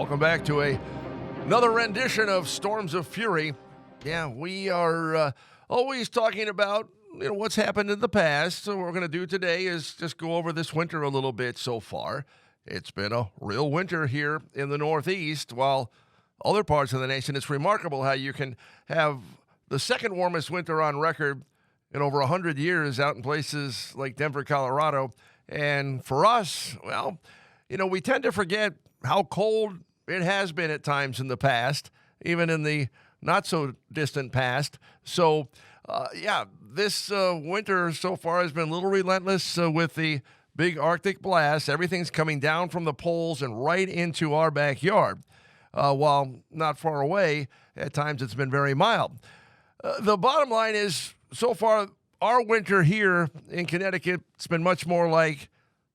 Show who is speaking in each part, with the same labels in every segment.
Speaker 1: Welcome back to another rendition of Storms of Furey. Yeah, we are always talking about what's happened in the past. So what we're going to do today is just go over this winter a little bit so far. It's been a real winter here in the Northeast, while other parts of the nation, it's remarkable how you can have the second warmest winter on record in over 100 years out in places like Denver, Colorado. And for us, well, we tend to forget how cold it has been at times in the past, even in the not so distant past. So, this winter so far has been a little relentless with the big Arctic blast. Everything's coming down from the poles and right into our backyard. While not far away, at times it's been very mild. The bottom line is, so far, our winter here in Connecticut, it's been much more like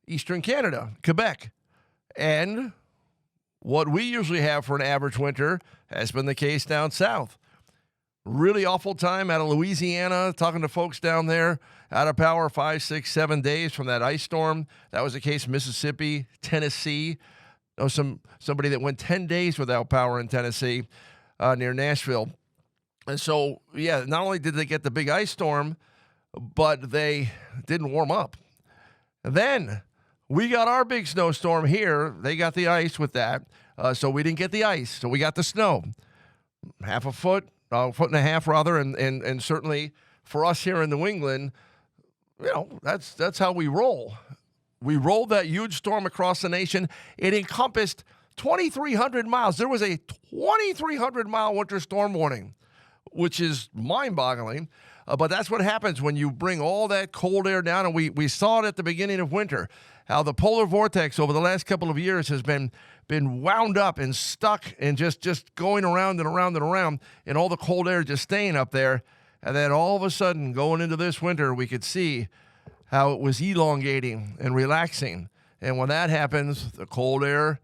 Speaker 1: Eastern Canada, Quebec. And what we usually have for an average winter has been the case down south. Really awful time out of Louisiana, talking to folks down there, out of power 5, 6, 7 days from that ice storm. That was the case in Mississippi, Tennessee. There was somebody that went 10 days without power in Tennessee near Nashville. And so, not only did they get the big ice storm, but they didn't warm up. And then we got our big snowstorm here. They got the ice with that. So we didn't get the ice. So we got the snow. Half a foot, foot and a half rather. And certainly for us here in New England, that's how we roll. We rolled that huge storm across the nation. It encompassed 2,300 miles. There was a 2,300-mile winter storm warning, which is mind-boggling. But that's what happens when you bring all that cold air down. And we saw it at the beginning of winter, how the polar vortex over the last couple of years has been wound up and stuck and just going around and around and around, and all the cold air just staying up there. And then all of a sudden, going into this winter, we could see how it was elongating and relaxing. And when that happens, the cold air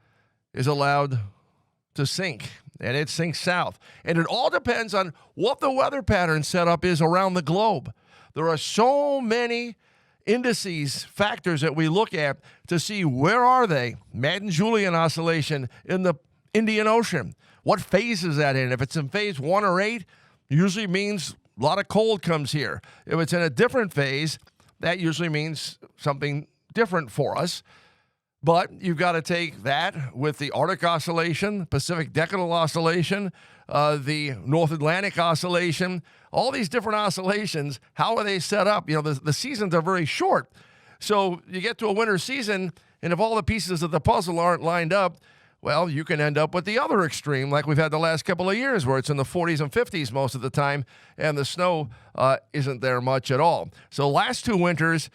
Speaker 1: is allowed to sink, and it sinks south. And it all depends on what the weather pattern setup is around the globe. There are so many indices, factors that we look at to see where are they. Madden-Julian oscillation in the Indian Ocean. What phase is that in? If it's in phase 1 or 8, usually means a lot of cold comes here. If it's in a different phase, that usually means something different for us. But you've got to take that with the Arctic oscillation, Pacific Decadal oscillation, the North Atlantic oscillation, all these different oscillations. How are they set up? The seasons are very short. So you get to a winter season, and if all the pieces of the puzzle aren't lined up, well, you can end up with the other extreme, like we've had the last couple of years, where it's in the 40s and 50s most of the time, and the snow isn't there much at all. So last two winters,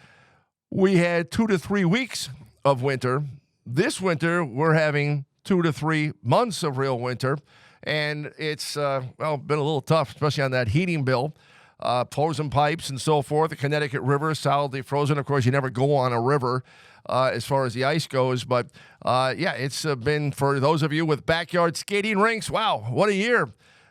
Speaker 1: we had 2 to 3 weeks of winter. This winter, we're having 2 to 3 months of real winter, and it's been a little tough, especially on that heating bill. Frozen pipes and so forth. The Connecticut River is solidly frozen. Of course, you never go on a river as far as the ice goes, but it's been, for those of you with backyard skating rinks, wow, what a year.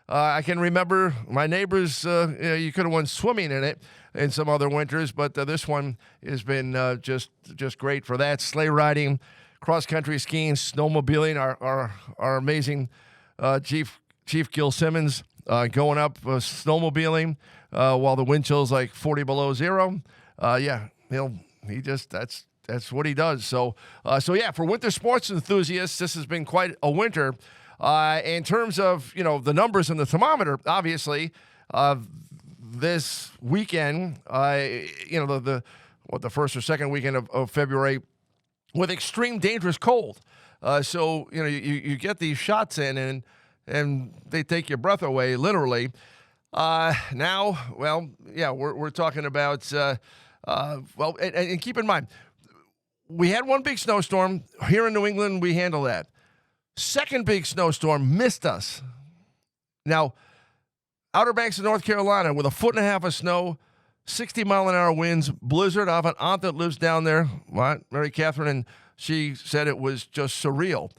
Speaker 1: I can remember my neighbors, you could have went swimming in it in some other winters, but this one has been just great for that. Sleigh riding, cross-country skiing, snowmobiling, our amazing Chief Gil Simmons going up snowmobiling while the wind chill's like 40 below zero. That's what he does. So for winter sports enthusiasts, this has been quite a winter. In terms of, the numbers in the thermometer, obviously, this weekend, the first or second weekend of February, with extreme dangerous cold. You get these shots in and they take your breath away, literally. Now, we're talking about, and keep in mind, we had one big snowstorm. Here in New England, we handle that. Second big snowstorm missed us. Now, Outer Banks of North Carolina with 1.5 feet of snow, 60-mile-an-hour winds, blizzard. I have an aunt that lives down there, Mary Catherine, and she said it was just surreal.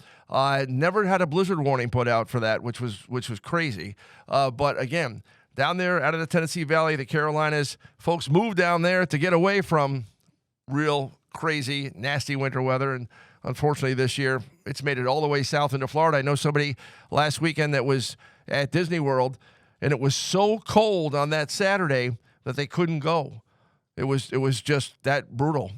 Speaker 1: Never had a blizzard warning put out for that, which was crazy. But again, down there out of the Tennessee Valley, the Carolinas, folks moved down there to get away from real crazy, nasty winter weather, and unfortunately, this year, it's made it all the way south into Florida. I know somebody last weekend that was at Disney World, and it was so cold on that Saturday that they couldn't go. It was just that brutal.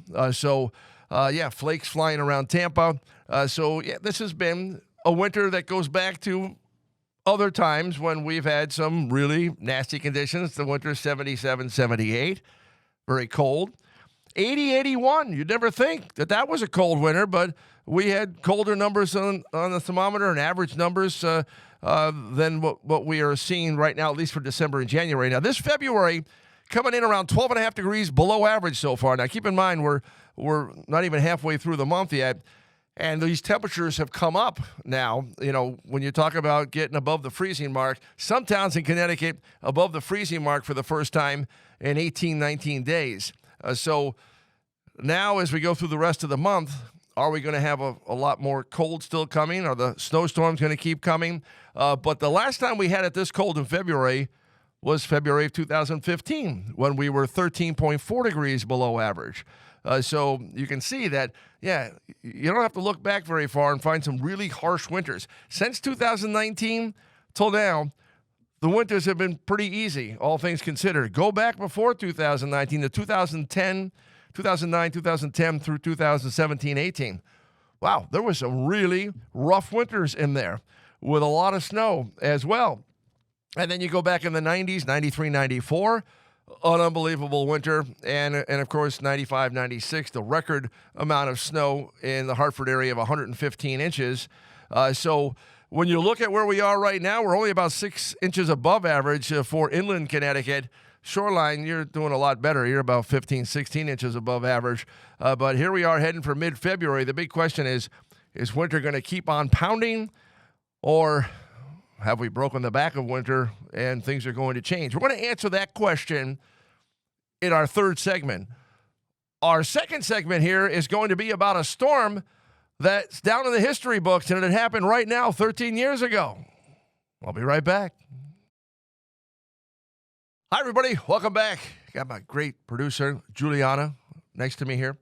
Speaker 1: Flakes flying around Tampa. This has been a winter that goes back to other times when we've had some really nasty conditions. The winter 77, 78, very cold. 80, 81. You'd never think that was a cold winter, but we had colder numbers on the thermometer and average numbers than what we are seeing right now, at least for December and January. Now, this February coming in around 12.5 degrees below average so far. Now, keep in mind, we're not even halfway through the month yet, and these temperatures have come up now. You know, when you talk about getting above the freezing mark, some towns in Connecticut above the freezing mark for the first time in 18, 19 days. So now as we go through the rest of the month, are we going to have a lot more cold still coming? Are the snowstorms going to keep coming? But the last time we had it this cold in February was February of 2015, when we were 13.4 degrees below average. So you can see that, you don't have to look back very far and find some really harsh winters. Since 2019 till now, the winters have been pretty easy, all things considered. Go back before 2019 to 2009, 2010 through 2017, 18. Wow, there was some really rough winters in there with a lot of snow as well. And then you go back in the 90s, 93, 94, an unbelievable winter. And of course, 95, 96, the record amount of snow in the Hartford area of 115 inches. So when you look at where we are right now, we're only about 6 inches above average for inland Connecticut. Shoreline, you're doing a lot better. You're about 15, 16 inches above average. But here we are heading for mid-February. The big question is winter going to keep on pounding, or have we broken the back of winter and things are going to change? We're going to answer that question in our third segment. Our second segment here is going to be about a storm that's down in the history books, and it happened right now 13 years ago. I'll be right back. Hi, everybody. Welcome back. Got my great producer, Juliana, next to me here,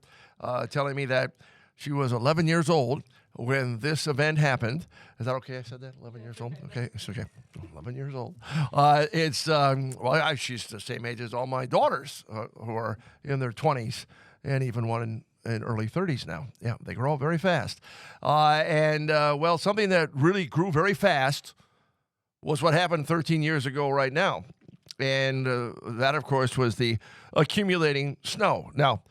Speaker 1: telling me that she was 11 years old when this event happened. Is that okay? I said that? 11 years old? Okay, it's okay. 11 years old. She's the same age as all my daughters who are in their 20s, and even one in early 30s now. Yeah, they grow up very fast. Something that really grew very fast was what happened 13 years ago right now. And that, of course, was the accumulating snow. Now,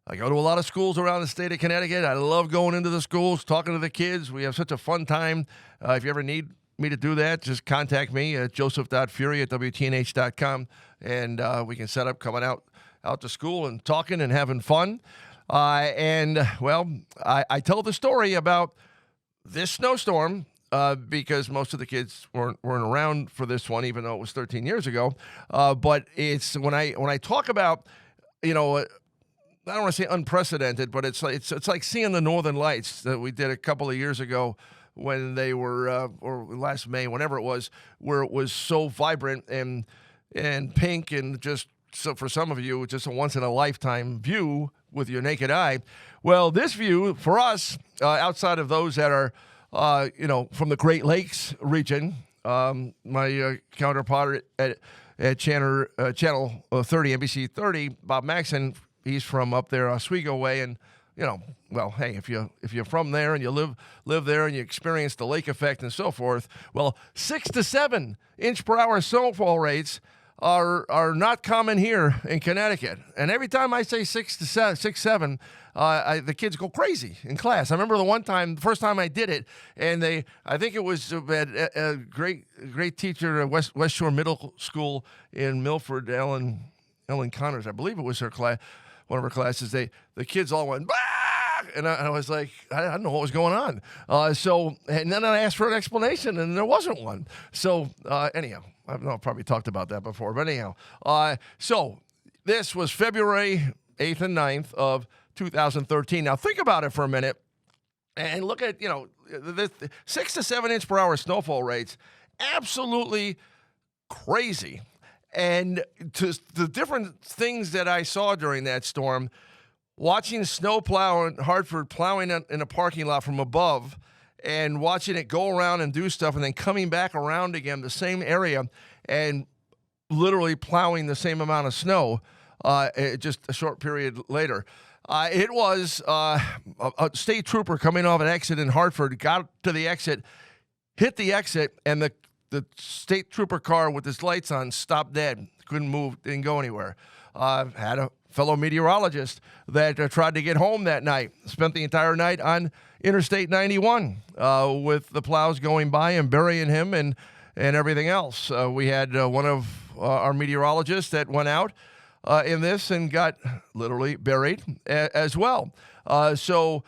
Speaker 1: I go to a lot of schools around the state of Connecticut. I love going into the schools, talking to the kids. We have such a fun time. If you ever need me to do that, just contact me at joseph.furey@wtnh.com, and we can set up coming out to school and talking and having fun. I tell the story about this snowstorm because most of the kids weren't around for this one, even though it was 13 years ago. But it's when I talk about, I don't want to say unprecedented, but it's like seeing the Northern Lights that we did a couple of years ago when they were, or last May, whenever it was, where it was so vibrant and pink, and just, so for some of you, just a once-in-a-lifetime view with your naked eye. Well, this view, for us, outside of those that are, from the Great Lakes region, my counterpart at Channel 30, NBC 30, Bob Maxon, he's from up there, Oswego way, and hey, if you're from there and you live there and you experience the lake effect and so forth, well, 6 to 7 inch per hour snowfall rates are not common here in Connecticut. And every time I say 6 to 7, the kids go crazy in class. I remember the first time I did it, and I think it was a great teacher at West Shore Middle School in Milford, Ellen Connors, I believe it was her class. One of her classes, the kids all went, bah! And I was like, I don't know what was going on. And then I asked for an explanation, and there wasn't one. So anyhow, I've probably talked about that before, but anyhow. So this was February 8th and 9th of 2013. Now think about it for a minute, and look at, the 6 to 7 inch per hour snowfall rates, absolutely crazy. And to the different things that I saw during that storm, watching snowplow in Hartford, plowing in a parking lot from above and watching it go around and do stuff and then coming back around again, the same area, and literally plowing the same amount of snow just a short period later. It was a state trooper coming off an exit in Hartford, got to the exit, hit the exit, and the state trooper car with his lights on stopped dead. Couldn't move, didn't go anywhere. Had a fellow meteorologist that tried to get home that night. Spent the entire night on Interstate 91 with the plows going by and burying him and everything else. We had one of our meteorologists that went out in this and got literally buried as well. So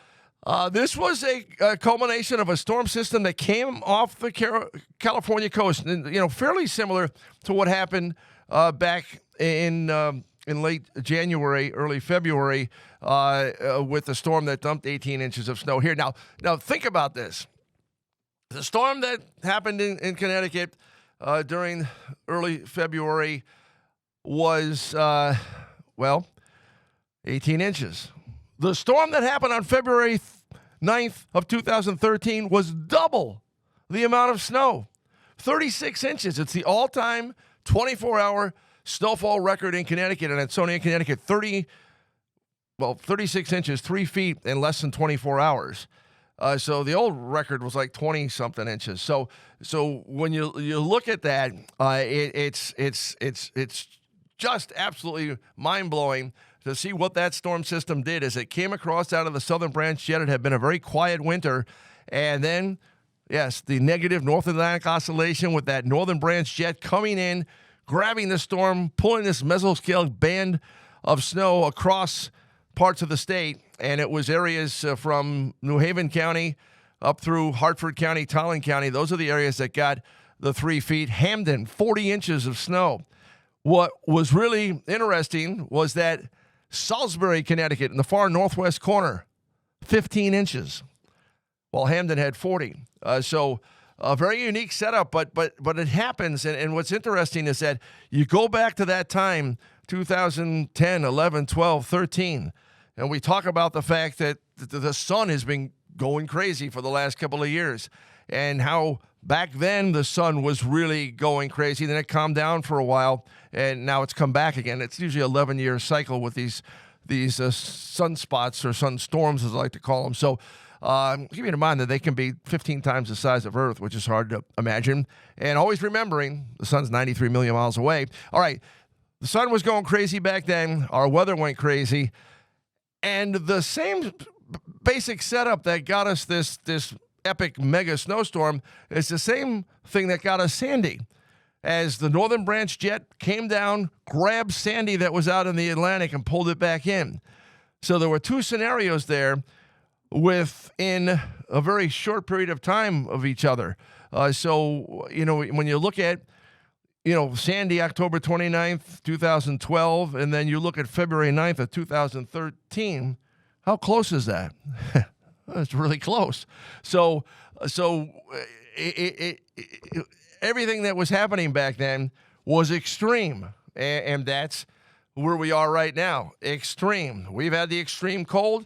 Speaker 1: this was a culmination of a storm system that came off the California coast, and fairly similar to what happened back in late January, early February, with the storm that dumped 18 inches of snow here. Now think about this. The storm that happened in Connecticut during early February was, 18 inches. The storm that happened on February 9th of 2013 was double the amount of snow, 36 inches. It's the all-time 24-hour snowfall record in Connecticut, in Ansonia, Connecticut, 36 inches, 3 feet in less than 24 hours. So the old record was like 20-something inches. So when you look at that, it's just absolutely mind-blowing to see what that storm system did as it came across out of the southern branch jet. It had been a very quiet winter, and then, yes, the negative North Atlantic oscillation with that northern branch jet coming in, grabbing the storm, pulling this mesoscale band of snow across parts of the state, and it was areas from New Haven County up through Hartford County, Tolland County. Those are the areas that got the 3 feet. Hamden, 40 inches of snow. What was really interesting was that Salisbury, Connecticut, in the far northwest corner, 15 inches, while Hamden had 40. So a very unique setup, but it happens. And what's interesting is that you go back to that time, 2010, 11, 12, 13, and we talk about the fact that the sun has been going crazy for the last couple of years, and how back then the sun was really going crazy. Then it calmed down for a while, and now it's come back again. It's usually an 11-year cycle with these sunspots or sun storms, as I like to call them. So keep in mind that they can be 15 times the size of Earth, which is hard to imagine. And always remembering the sun's 93 million miles away. All right, the sun was going crazy back then. Our weather went crazy. And the same basic setup that got us this epic mega snowstorm is the same thing that got us Sandy. As the northern branch jet came down, grabbed Sandy that was out in the Atlantic and pulled it back in. So there were two scenarios there within a very short period of time of each other. So when you look at, Sandy, October 29th, 2012, and then you look at February 9th of 2013, how close is that? It's really close. So everything that was happening back then was extreme, and that's where we are right now. Extreme. We've had the extreme cold.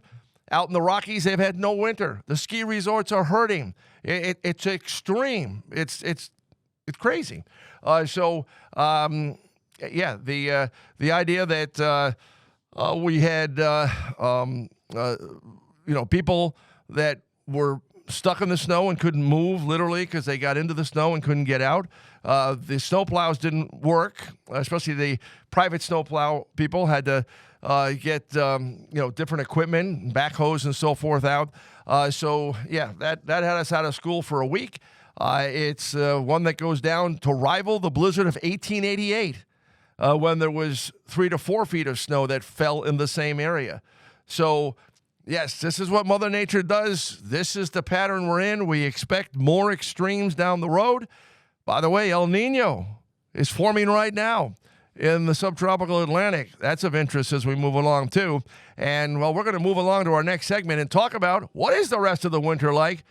Speaker 1: Out in the Rockies, they've had no winter. The ski resorts are hurting. It's extreme. It's crazy. The idea that we had people that were stuck in the snow and couldn't move, literally, because they got into the snow and couldn't get out. The snowplows didn't work, especially the private snowplow people had to get different equipment, backhoes and so forth out. That had us out of school for a week. It's one that goes down to rival the blizzard of 1888, when there was 3 to 4 feet of snow that fell in the same area. So, yes, this is what Mother Nature does. This is the pattern we're in. We expect more extremes down the road. By the way, El Nino is forming right now in the subtropical Atlantic. That's of interest as we move along, too. And, we're going to move along to our next segment and talk about what is the rest of the winter like,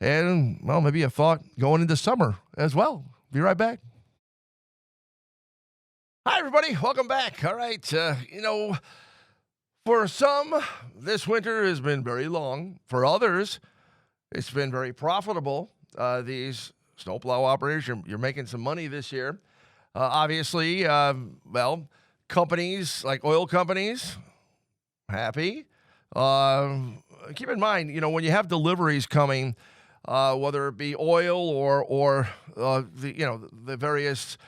Speaker 1: and, maybe a thought going into summer as well. Be right back. Hi, everybody. Welcome back. All right. For some, this winter has been very long. For others, it's been very profitable. These snowplow operators, you're making some money this year. Obviously, companies like oil companies, happy. Keep in mind, when you have deliveries coming, whether it be oil or the various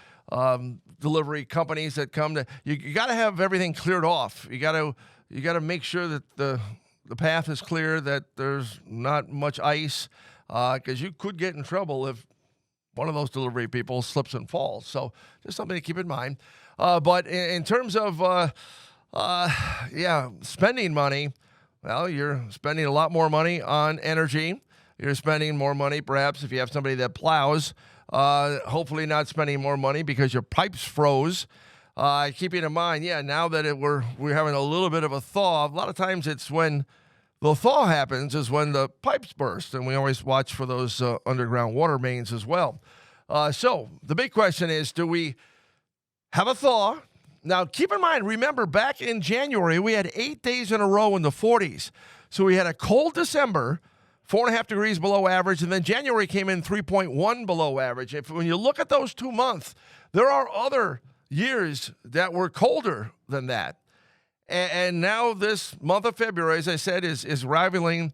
Speaker 1: delivery companies that come to you got to have everything cleared off. You got to make sure that the path is clear, that there's not much ice, because you could get in trouble if one of those delivery people slips and falls. So just something to keep in mind. But in terms of spending money, well, you're spending a lot more money on energy. You're spending more money, perhaps, if you have somebody that plows. Hopefully not spending more money because your pipes froze. Keeping in mind, now that we're having a little bit of a thaw, a lot of times it's when the thaw happens is when the pipes burst, and we always watch for those underground water mains as well. So the big question is, do we have a thaw? Now, keep in mind, remember, back in January, we had 8 days in a row in the 40s. So we had a cold December, 4.5 degrees below average, and then January came in 3.1 below average. When you look at those 2 months, there are other years that were colder than that. And now this month of February, as I said, is rivaling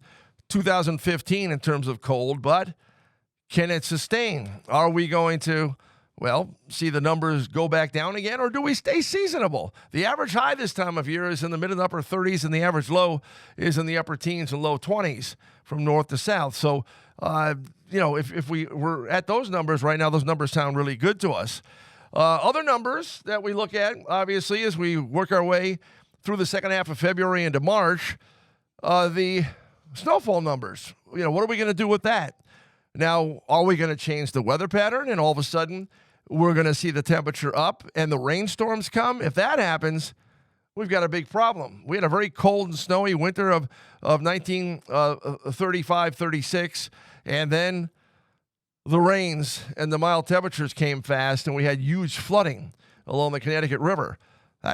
Speaker 1: 2015 in terms of cold, but can it sustain? Are we going to, see the numbers go back down again, or do we stay seasonable? The average high this time of year is in the mid and upper 30s, and the average low is in the upper teens and low 20s from north to south. So, if we were at those numbers right now, those numbers sound really good to us. Other numbers that we look at, obviously, as we work our way through the second half of February into March, the snowfall numbers. What are we going to do with that? Now, are we going to change the weather pattern and all of a sudden we're going to see the temperature up and the rainstorms come? If that happens, we've got a big problem. We had a very cold and snowy winter of 1935, 36, and then the rains and the mild temperatures came fast, and we had huge flooding along the Connecticut River.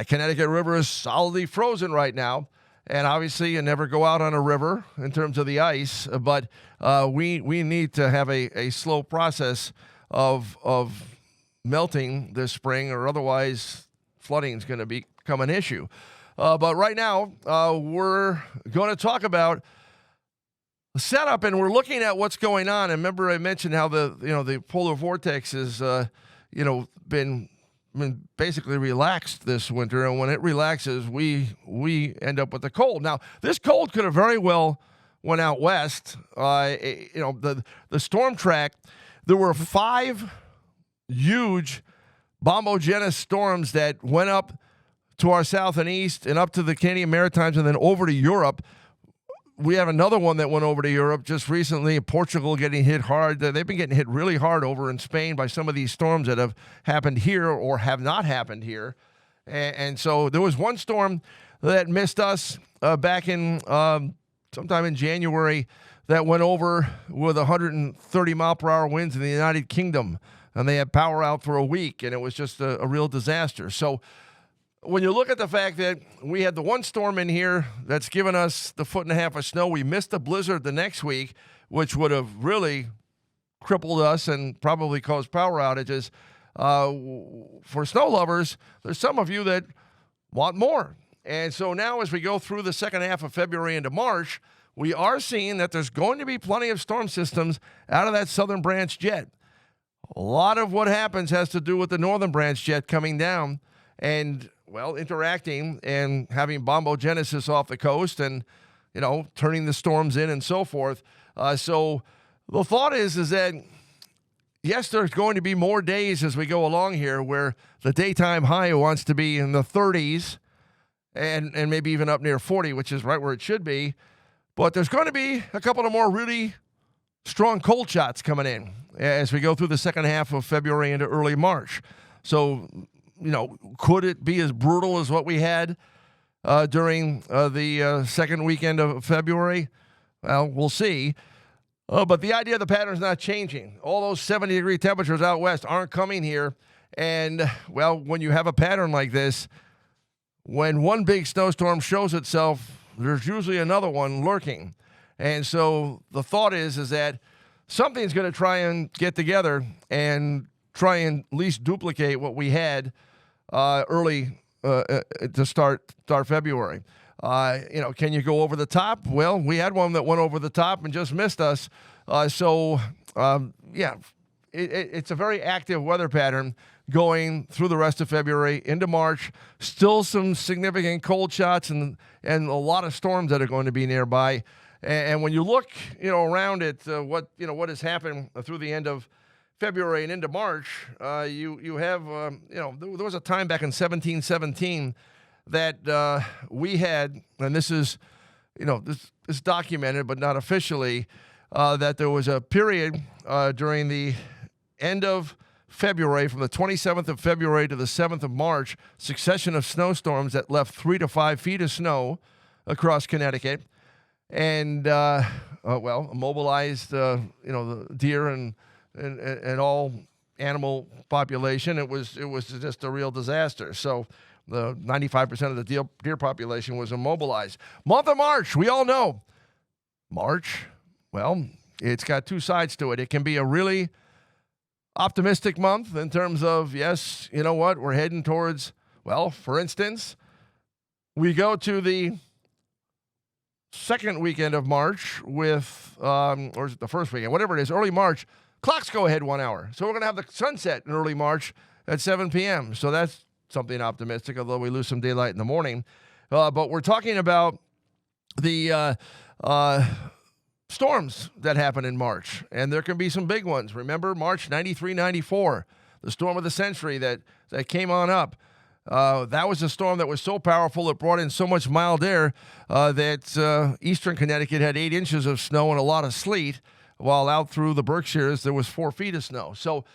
Speaker 1: Connecticut River is solidly frozen right now. And obviously, you never go out on a river in terms of the ice, but we need to have a slow process of melting this spring, or otherwise flooding is going to become an issue. But right now, we're going to talk about the setup, and we're looking at what's going on. And remember, I mentioned how the polar vortex has been basically relaxed this winter, and when it relaxes, we end up with the cold. Now, this cold could have very well went out west. The storm track, there were 5 huge bombogenous storms that went up to our south and east and up to the Canadian Maritimes and then over to Europe. We have another one that went over to Europe just recently. Portugal getting hit hard. They've been getting hit really hard over in Spain by some of these storms that have happened here or have not happened here. And so there was one storm that missed us back in sometime in January that went over with 130 mile per hour winds in the United Kingdom. And they had power out for a week, and it was just a real disaster. So when you look at the fact that we had the one storm in here that's given us the 1.5 feet of snow, we missed a blizzard the next week, which would have really crippled us and probably caused power outages. For snow lovers, there's some of you that want more. And so now as we go through the second half of February into March, we are seeing that there's going to be plenty of storm systems out of that southern branch jet. A lot of what happens has to do with the northern branch jet coming down and interacting and having bombogenesis off the coast and, turning the storms in and so forth. So the thought is that, yes, there's going to be more days as we go along here where the daytime high wants to be in the 30s and maybe even up near 40, which is right where it should be. But there's going to be a couple of more really strong cold shots coming in as we go through the second half of February into early March. So, could it be as brutal as what we had during the second weekend of February? Well, we'll see. But the idea of the pattern is not changing. All those 70-degree temperatures out west aren't coming here. And, when you have a pattern like this, when one big snowstorm shows itself, there's usually another one lurking. And so the thought is that something's going to try and get together and try and at least duplicate what we had early to start February. Can you go over the top? Well, we had one that went over the top and just missed us. It's a very active weather pattern going through the rest of February into March. Still some significant cold shots and a lot of storms that are going to be nearby. And when you look, around it, what has happened through the end of February and into March, you have, there was a time back in 1717 that we had, and this is, this is documented but not officially, that there was a period during the end of February, from the 27th of February to the 7th of March, succession of snowstorms that left 3 to 5 feet of snow across Connecticut, and mobilized the deer and all animal population. It was just a real disaster. So the 95% of the deer population was immobilized. Month of March, we all know. March, well, it's got two sides to it. It can be a really optimistic month in terms of, yes, you know what, we're heading towards, well, for instance, we go to the second weekend of March with, or is it the first weekend, whatever it is, early March, clocks go ahead 1 hour. So we're going to have the sunset in early March at 7 p.m. So that's something optimistic, although we lose some daylight in the morning. But we're talking about the storms that happen in March, and there can be some big ones. Remember March 93-94, the storm of the century that came on up. That was a storm that was so powerful it brought in so much mild air that eastern Connecticut had 8 inches of snow and a lot of sleet, while out through the Berkshires there was 4 feet of snow. So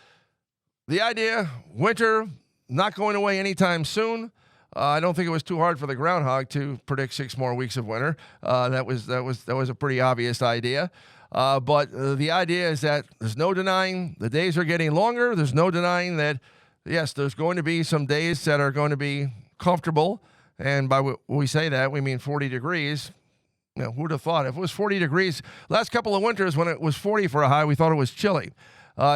Speaker 1: the idea, winter not going away anytime soon. I don't think it was too hard for the groundhog to predict 6 more weeks of winter. That was a pretty obvious idea. But the idea is that there's no denying the days are getting longer. There's no denying that, yes, there's going to be some days that are going to be comfortable. And by when we say that, we mean 40 degrees. Who would have thought? If it was 40 degrees, last couple of winters when it was 40 for a high, we thought it was chilly.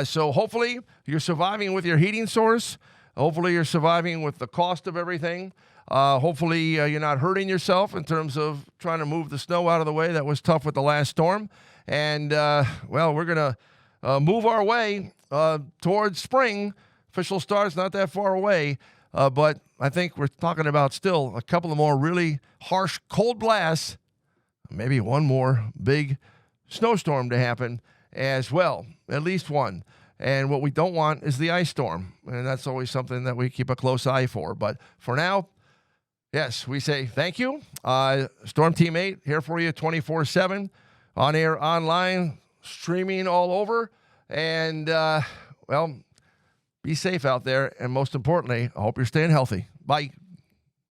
Speaker 1: So hopefully you're surviving with your heating source. Hopefully you're surviving with the cost of everything. Hopefully you're not hurting yourself in terms of trying to move the snow out of the way. That was tough with the last storm. And, we're going to move our way towards spring. Official start's not that far away. But I think we're talking about still a couple of more really harsh cold blasts, maybe one more big snowstorm to happen as well, at least one. And what we don't want is the ice storm, and that's always something that we keep a close eye for. But for now, yes, we say thank you. Storm Team 8 here for you 24/7, on air, online, streaming all over. And, be safe out there. And most importantly, I hope you're staying healthy. Bye.